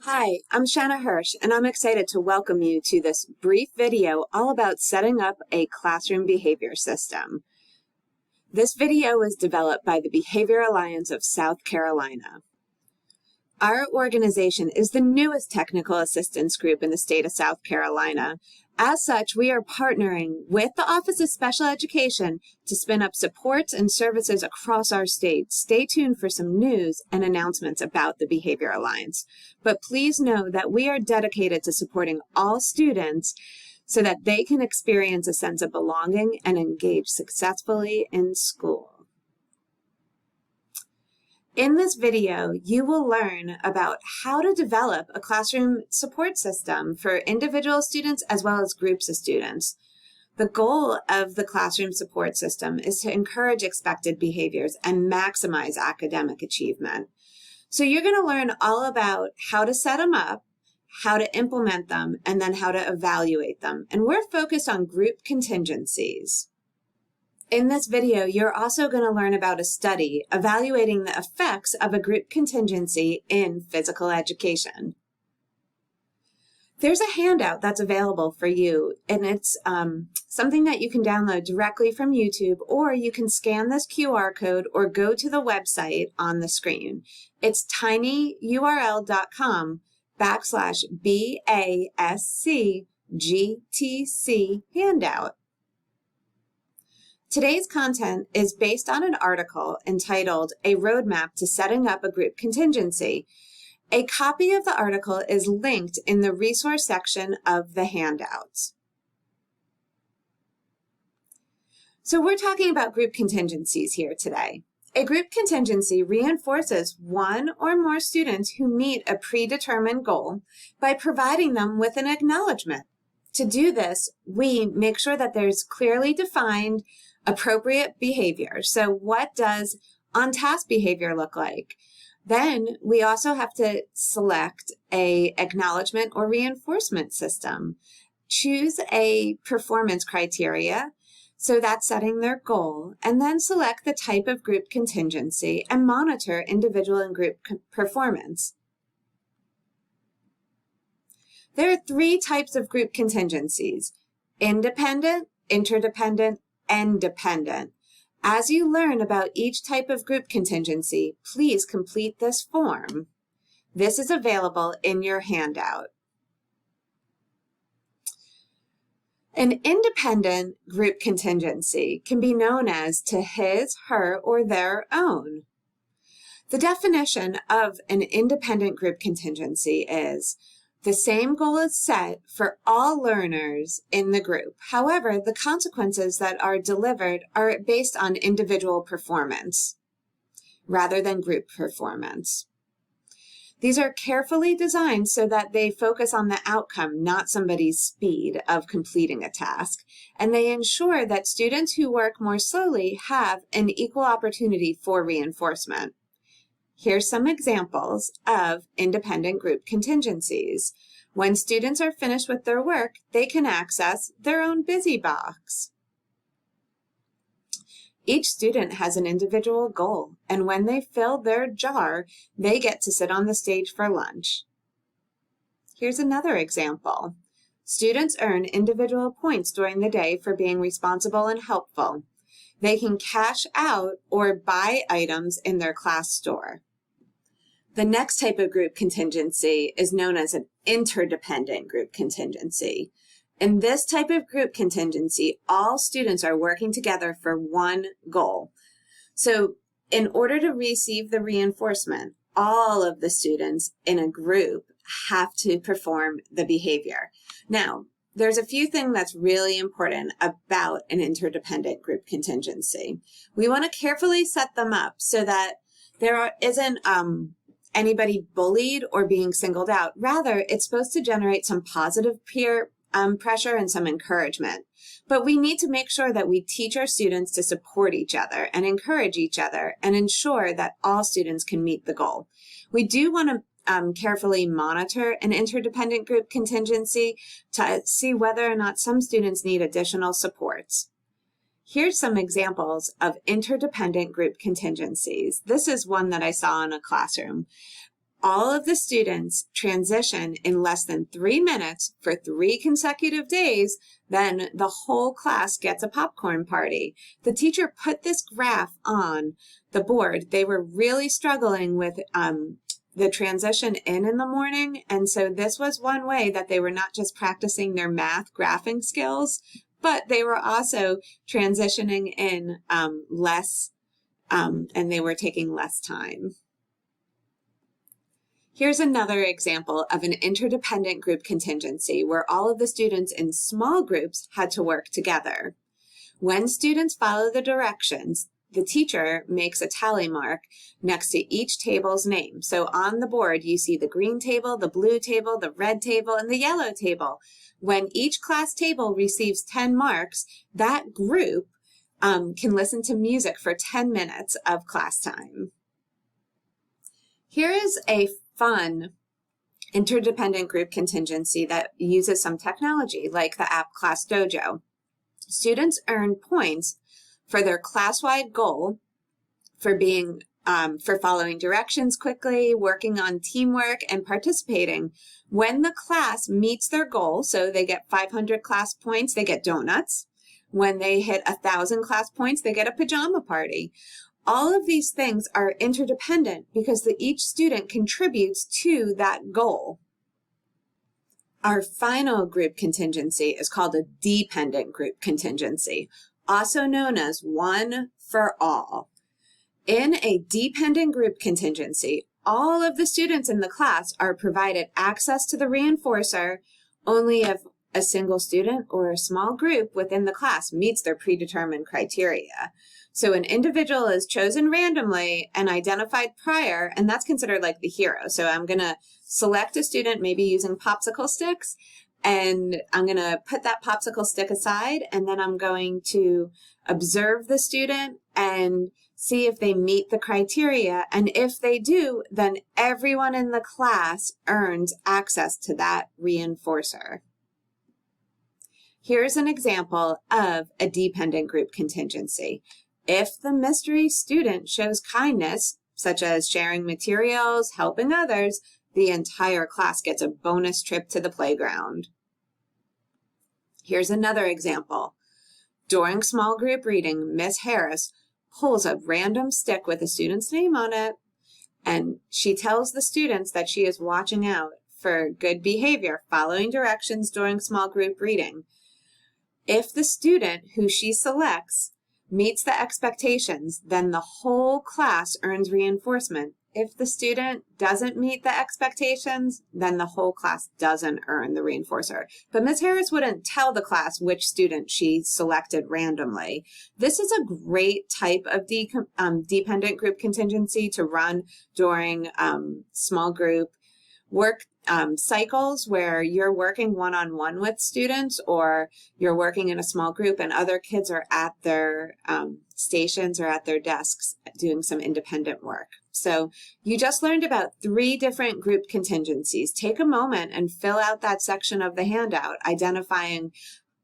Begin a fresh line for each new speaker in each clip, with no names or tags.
Hi, I'm Shanna Hirsch, and I'm excited to welcome you to this brief video all about setting up a classroom behavior system. This video was developed by the Behavior Alliance of South Carolina. Our organization is the newest technical assistance group in the state of South Carolina. As such, we are partnering with the Office of Special Education to spin up supports and services across our state. Stay tuned for some news and announcements about the Behavior Alliance. But please know that we are dedicated to supporting all students so that they can experience a sense of belonging and engage successfully in school. In this video, you will learn about how to develop a classroom support system for individual students as well as groups of students. The goal of the classroom support system is to encourage expected behaviors and maximize academic achievement. So you're going to learn all about how to set them up, how to implement them, and then how to evaluate them. And we're focused on group contingencies. In this video, you're also going to learn about a study evaluating the effects of a group contingency in physical education. There's a handout that's available for you, and it's something that you can download directly from YouTube, or you can scan this QR code or go to the website on the screen. It's tinyurl.com/BASCGTC handout. Today's content is based on an article entitled A Roadmap to Setting Up a Group Contingency. A copy of the article is linked in the resource section of the handouts. So we're talking about group contingencies here today. A group contingency reinforces one or more students who meet a predetermined goal by providing them with an acknowledgement. To do this, we make sure that there's clearly defined appropriate behavior. So what does on-task behavior look like? Then we also have to select a acknowledgement or reinforcement system. Choose a performance criteria, so that's setting their goal, and then select the type of group contingency and monitor individual and group performance. There are three types of group contingencies: independent, interdependent, and dependent. As you learn about each type of group contingency, please complete this form. This is available in your handout. An independent group contingency can be known as to his, her, or their own. The definition of an independent group contingency is the same goal is set for all learners in the group. However, the consequences that are delivered are based on individual performance rather than group performance. These are carefully designed so that they focus on the outcome, not somebody's speed of completing a task, and they ensure that students who work more slowly have an equal opportunity for reinforcement. Here's some examples of independent group contingencies. When students are finished with their work, they can access their own busy box. Each student has an individual goal, and when they fill their jar, they get to sit on the stage for lunch. Here's another example. Students earn individual points during the day for being responsible and helpful. They can cash out or buy items in their class store. The next type of group contingency is known as an interdependent group contingency. In this type of group contingency, all students are working together for one goal. So in order to receive the reinforcement, all of the students in a group have to perform the behavior. Now, there's a few things that's really important about an interdependent group contingency. We want to carefully set them up so that there isn't anybody bullied or being singled out. Rather, it's supposed to generate some positive peer pressure and some encouragement. But we need to make sure that we teach our students to support each other and encourage each other and ensure that all students can meet the goal. We do want to carefully monitor an interdependent group contingency to see whether or not some students need additional supports. Here's some examples of interdependent group contingencies. This is one that I saw in a classroom. all of the students transition in less than 3 minutes for 3 consecutive days, then the whole class gets a popcorn party. The teacher put this graph on the board. They were really struggling with the transition in the morning, and so this was one way that they were not just practicing their math graphing skills, but they were also transitioning in less, and they were taking less time. Here's another example of an interdependent group contingency where all of the students in small groups had to work together. When students follow the directions, the teacher makes a tally mark next to each table's name. So on the board, you see the green table, the blue table, the red table, and the yellow table. When each class table receives 10 marks, that group can listen to music for 10 minutes of class time. Here is a fun interdependent group contingency that uses some technology like the app Class Dojo. Students earn points for their class-wide goal for following directions quickly, working on teamwork, and participating. When the class meets their goal, so they get 500 class points, they get donuts. When they hit 1,000 class points, they get a pajama party. All of these things are interdependent because each student contributes to that goal. Our final group contingency is called a dependent group contingency, also known as one for all. In a dependent group contingency, all of the students in the class are provided access to the reinforcer only if a single student or a small group within the class meets their predetermined criteria. So an individual is chosen randomly and identified prior, and that's considered like the hero. So I'm going to select a student, maybe using popsicle sticks, and I'm going to put that popsicle stick aside, and then I'm going to observe the student and see if they meet the criteria. And if they do, then everyone in the class earns access to that reinforcer. Here's an example of a dependent group contingency. If the mystery student shows kindness, such as sharing materials, helping others, the entire class gets a bonus trip to the playground. Here's another example. During small group reading, Miss Harris pulls a random stick with a student's name on it, and she tells the students that she is watching out for good behavior, following directions during small group reading. If the student who she selects meets the expectations, then the whole class earns reinforcement. If the student doesn't meet the expectations, then the whole class doesn't earn the reinforcer. But Ms. Harris wouldn't tell the class which student she selected randomly. This is a great type of dependent group contingency to run during small group work cycles where you're working one-on-one with students, or you're working in a small group and other kids are at their stations or at their desks doing some independent work. So you just learned about 3 different group contingencies. Take a moment and fill out that section of the handout, identifying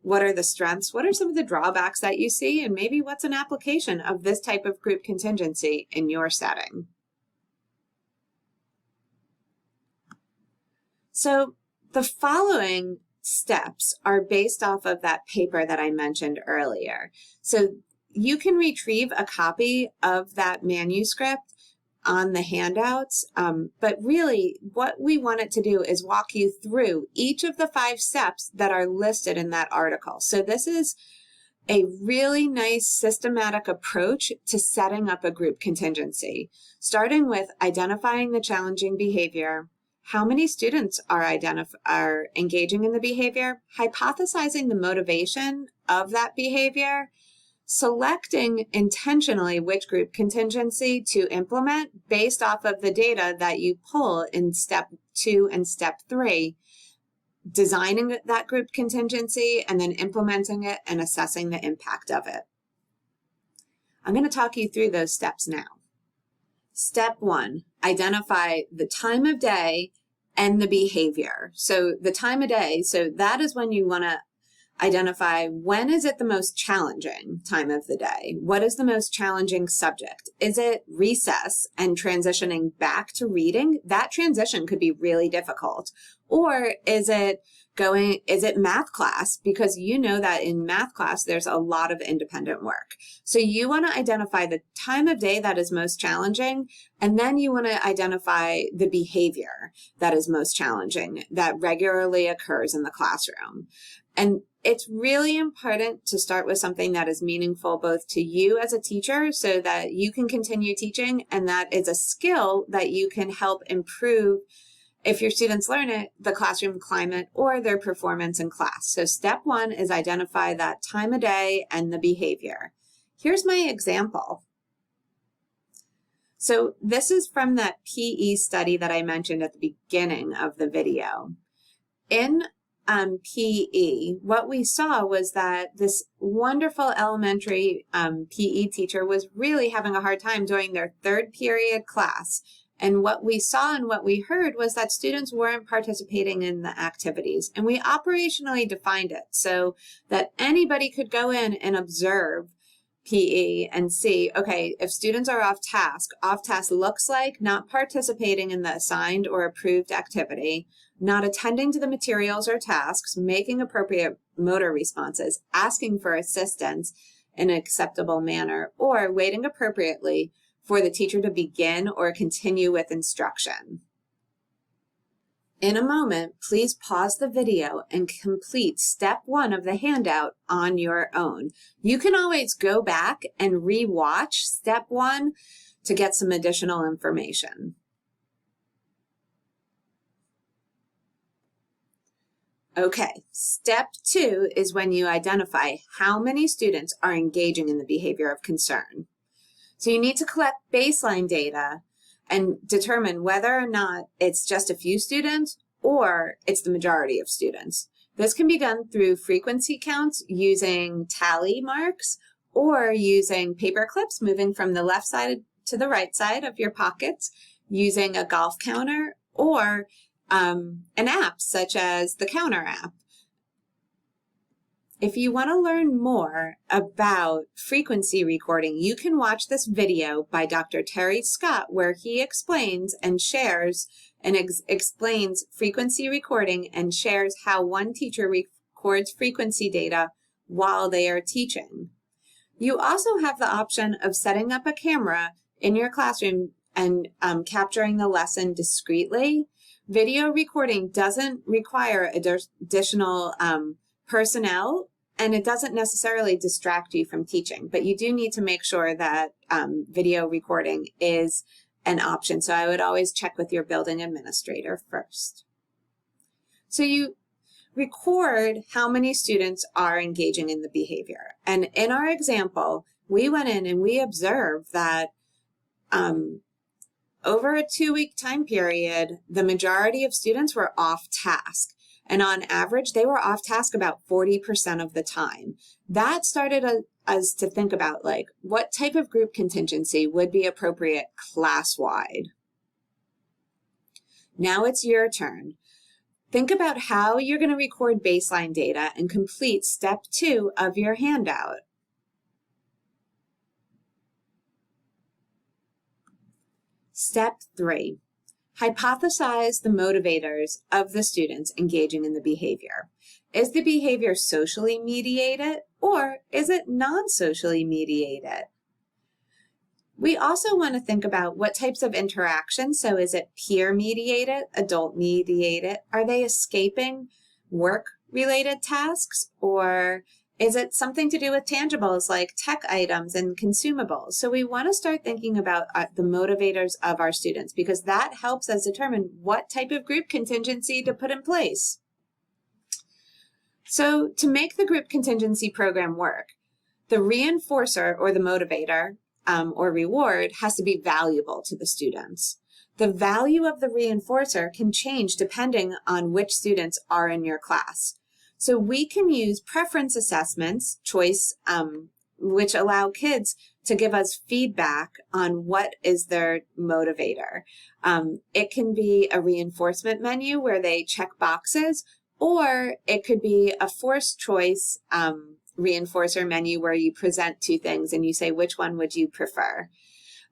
what are the strengths, what are some of the drawbacks that you see, and maybe what's an application of this type of group contingency in your setting. So the following steps are based off of that paper that I mentioned earlier. So you can retrieve a copy of that manuscript on the handouts, but really what we want it to do is walk you through each of the 5 steps that are listed in that article. So this is a really nice systematic approach to setting up a group contingency, starting with identifying the challenging behavior, how many students are engaging in the behavior, hypothesizing the motivation of that behavior, selecting intentionally which group contingency to implement based off of the data that you pull in step 2 and step 3, designing that group contingency, and then implementing it and assessing the impact of it. I'm going to talk you through those steps now. Step 1, identify the time of day and the behavior. So the time of day, so that is when you want to Identify when is it the most challenging time of the day? What is the most challenging subject? Is it recess and transitioning back to reading? That transition could be really difficult. Or is it math class? Because you know that in math class, there's a lot of independent work. So you want to identify the time of day that is most challenging, and then you want to identify the behavior that is most challenging, that regularly occurs in the classroom. And it's really important to start with something that is meaningful both to you as a teacher so that you can continue teaching, and that is a skill that you can help improve, if your students learn it, the classroom climate or their performance in class. So step one is identify that time of day and the behavior. Here's my example. So this is from that PE study that I mentioned at the beginning of the video. In PE, what we saw was that this wonderful elementary PE teacher was really having a hard time during their third period class. And what we saw and what we heard was that students weren't participating in the activities. And we operationally defined it so that anybody could go in and observe PE and see, okay, if students are off task looks like not participating in the assigned or approved activity, not attending to the materials or tasks, making appropriate motor responses, asking for assistance in an acceptable manner, or waiting appropriately for the teacher to begin or continue with instruction. In a moment, please pause the video and complete step one of the handout on your own. You can always go back and re-watch step one to get some additional information. Okay, step two is when you identify how many students are engaging in the behavior of concern. So you need to collect baseline data and determine whether or not it's just a few students or it's the majority of students. This can be done through frequency counts using tally marks or using paper clips moving from the left side to the right side of your pockets, using a golf counter or an app such as the Counter app. If you want to learn more about frequency recording, you can watch this video by Dr. Terry Scott, where he explains and shares and explains frequency recording and shares how one teacher records frequency data while they are teaching. You also have the option of setting up a camera in your classroom and capturing the lesson discreetly. Video recording doesn't require additional personnel, and it doesn't necessarily distract you from teaching, but you do need to make sure that video recording is an option. So I would always check with your building administrator first. So you record how many students are engaging in the behavior. And in our example, we went in and we observed that over a 2-week time period, the majority of students were off task. And on average, they were off task about 40% of the time. That started us to think about, like, what type of group contingency would be appropriate class-wide. Now it's your turn. Think about how you're going to record baseline data and complete step 2 of your handout. Step 3. Hypothesize the motivators of the students engaging in the behavior. Is the behavior socially mediated or is it non-socially mediated? We also want to think about what types of interactions. So is it peer mediated, adult mediated? Are they escaping work-related tasks, or is it something to do with tangibles like tech items and consumables? So we want to start thinking about the motivators of our students, because that helps us determine what type of group contingency to put in place. So to make the group contingency program work, the reinforcer or the motivator or reward has to be valuable to the students. The value of the reinforcer can change depending on which students are in your class. So we can use preference assessments, choice, which allow kids to give us feedback on what is their motivator. It can be a reinforcement menu where they check boxes, Or it could be a forced choice reinforcer menu where you present two things and you say, which one would you prefer?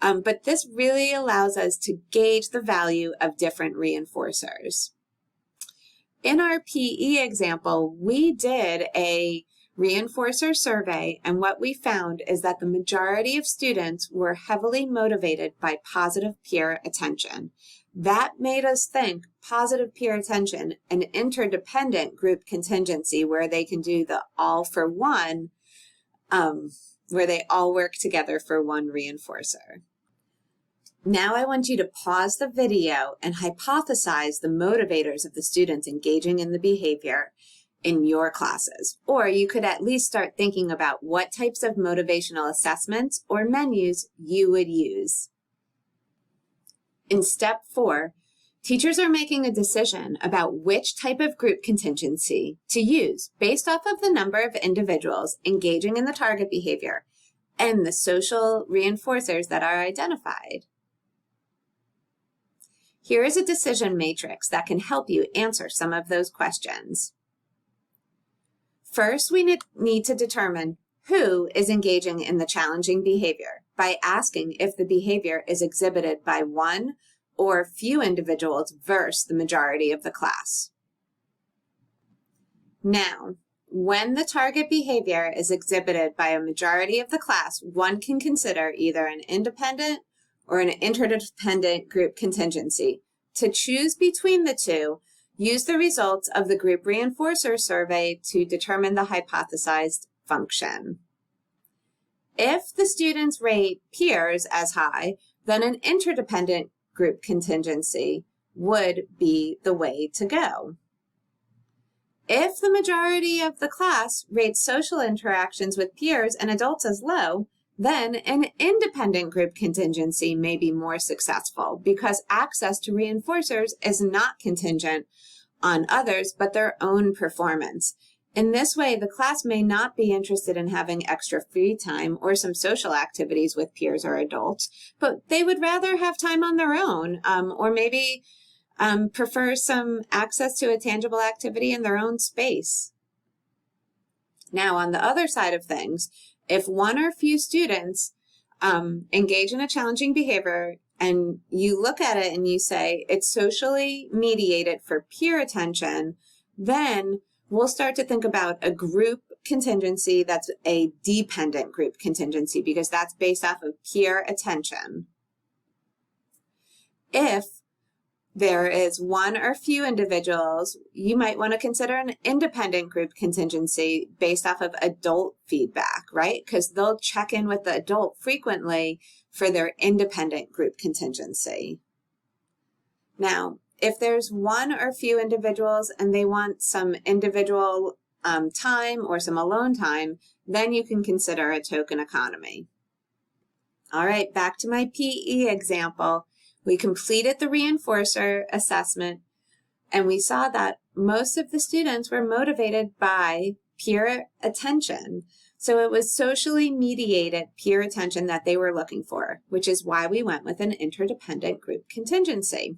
But this really allows us to gauge the value of different reinforcers. In our PE example, we did a reinforcer survey, and what we found is that the majority of students were heavily motivated by positive peer attention. That made us think positive peer attention, an interdependent group contingency where they can do the all for one, where they all work together for one reinforcer. Now I want you to pause the video and hypothesize the motivators of the students engaging in the behavior in your classes. Or you could at least start thinking about what types of motivational assessments or menus you would use. In step 4, teachers are making a decision about which type of group contingency to use based off of the number of individuals engaging in the target behavior and the social reinforcers that are identified. Here is a decision matrix that can help you answer some of those questions. First, we need to determine who is engaging in the challenging behavior by asking if the behavior is exhibited by one or few individuals versus the majority of the class. Now, when the target behavior is exhibited by a majority of the class, one can consider either an independent or an interdependent group contingency. To choose between the two, use the results of the group reinforcer survey to determine the hypothesized function. If the students rate peers as high, then an interdependent group contingency would be the way to go. If the majority of the class rates social interactions with peers and adults as low, then an independent group contingency may be more successful because access to reinforcers is not contingent on others but their own performance. In this way, the class may not be interested in having extra free time or some social activities with peers or adults, but they would rather have time on their own, or maybe prefer some access to a tangible activity in their own space. Now, on the other side of things, if one or few students engage in a challenging behavior and you look at it and you say it's socially mediated for peer attention, then we'll start to think about a group contingency that's a dependent group contingency because that's based off of peer attention. If there is one or few individuals, you might want to consider an independent group contingency based off of adult feedback, right? Because they'll check in with the adult frequently for their independent group contingency. Now, if there's one or few individuals and they want some individual time or some alone time, then you can consider a token economy. All right, back to my PE example. We completed the reinforcer assessment and we saw that most of the students were motivated by peer attention. So it was socially mediated peer attention that they were looking for, which is why we went with an interdependent group contingency.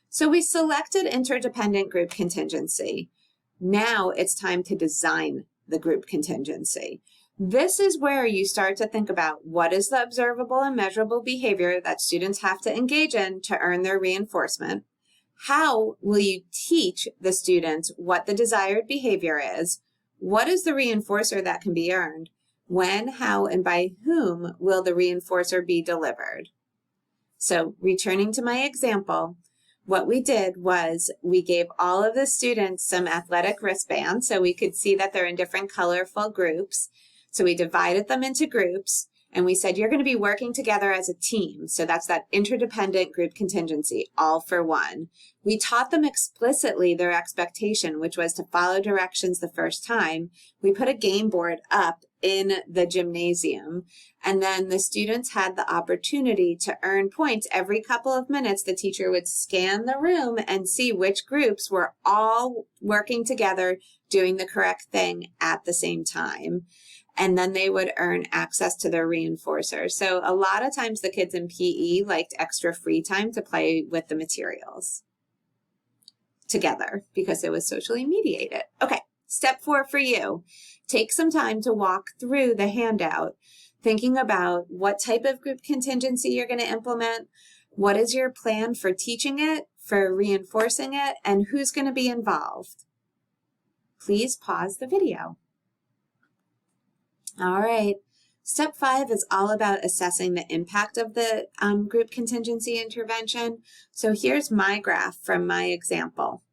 So we selected interdependent group contingency. Now it's time to design the group contingency. This is where you start to think about what is the observable and measurable behavior that students have to engage in to earn their reinforcement. How will you teach the students what the desired behavior is? What is the reinforcer that can be earned? When, how, and by whom will the reinforcer be delivered? So returning to my example, what we did was we gave all of the students some athletic wristbands so we could see that they're in different colorful groups. So we divided them into groups and we said, you're going to be working together as a team. So that's that interdependent group contingency, all for one. We taught them explicitly their expectation, which was to follow directions the first time. We put a game board up in the gymnasium, and then the students had the opportunity to earn points. Every couple of minutes, the teacher would scan the room and see which groups were all working together, doing the correct thing at the same time. And then they would earn access to their reinforcers. So a lot of times the kids in PE liked extra free time to play with the materials. together because it was socially mediated. Okay, step 4 for you. Take some time to walk through the handout, thinking about what type of group contingency you're going to implement, what is your plan for teaching it, for reinforcing it, and who's going to be involved. Please pause the video. All right. Step 5 is all about assessing the impact of the group contingency intervention. So here's my graph from my example.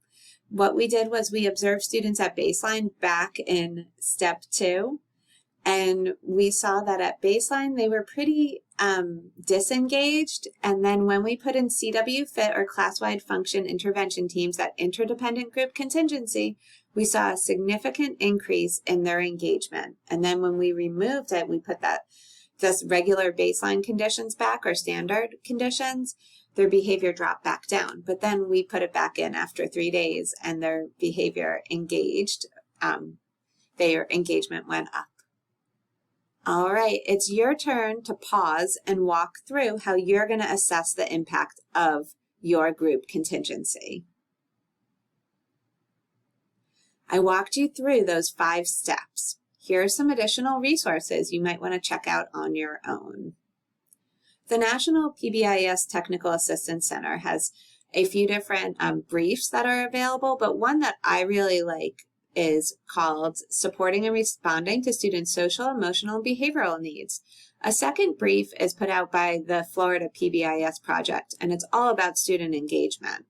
What we did was we observed students at baseline back in step 2, and we saw that at baseline they were pretty disengaged, and then when we put in CW Fit or class-wide function intervention teams, that interdependent group contingency, we saw a significant increase in their engagement. And then when we removed it, we put this regular baseline conditions back or standard conditions, their behavior dropped back down. But then we put it back in after 3 days and their behavior engaged, their engagement went up. All right, it's your turn to pause and walk through how you're going to assess the impact of your group contingency. I walked you through those 5 steps. Here are some additional resources you might want to check out on your own. The National PBIS Technical Assistance Center has a few different briefs that are available, but one that I really like is called Supporting and Responding to Students' Social, Emotional, and Behavioral Needs. A second brief is put out by the Florida PBIS Project, and it's all about student engagement.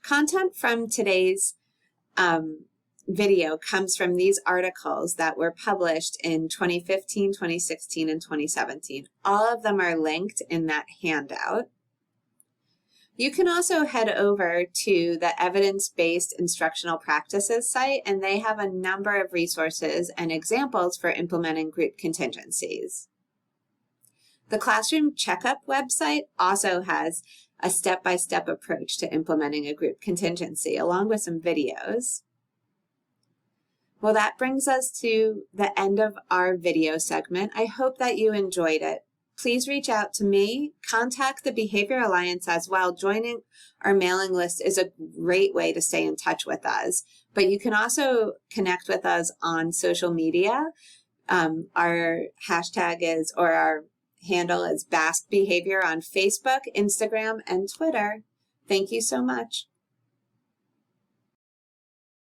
Content from today's video comes from these articles that were published in 2015, 2016, and 2017. All of them are linked in that handout. You can also head over to the Evidence-Based Instructional Practices site, and they have a number of resources and examples for implementing group contingencies. The Classroom Checkup website also has a step-by-step approach to implementing a group contingency, along with some videos. Well, that brings us to the end of our video segment. I hope that you enjoyed it. Please reach out to me, contact the Behavior Alliance as well. Joining our mailing list is a great way to stay in touch with us, but you can also connect with us on social media. Our hashtag is, or our handle is BASC Behavior on Facebook, Instagram, and Twitter. Thank you so much.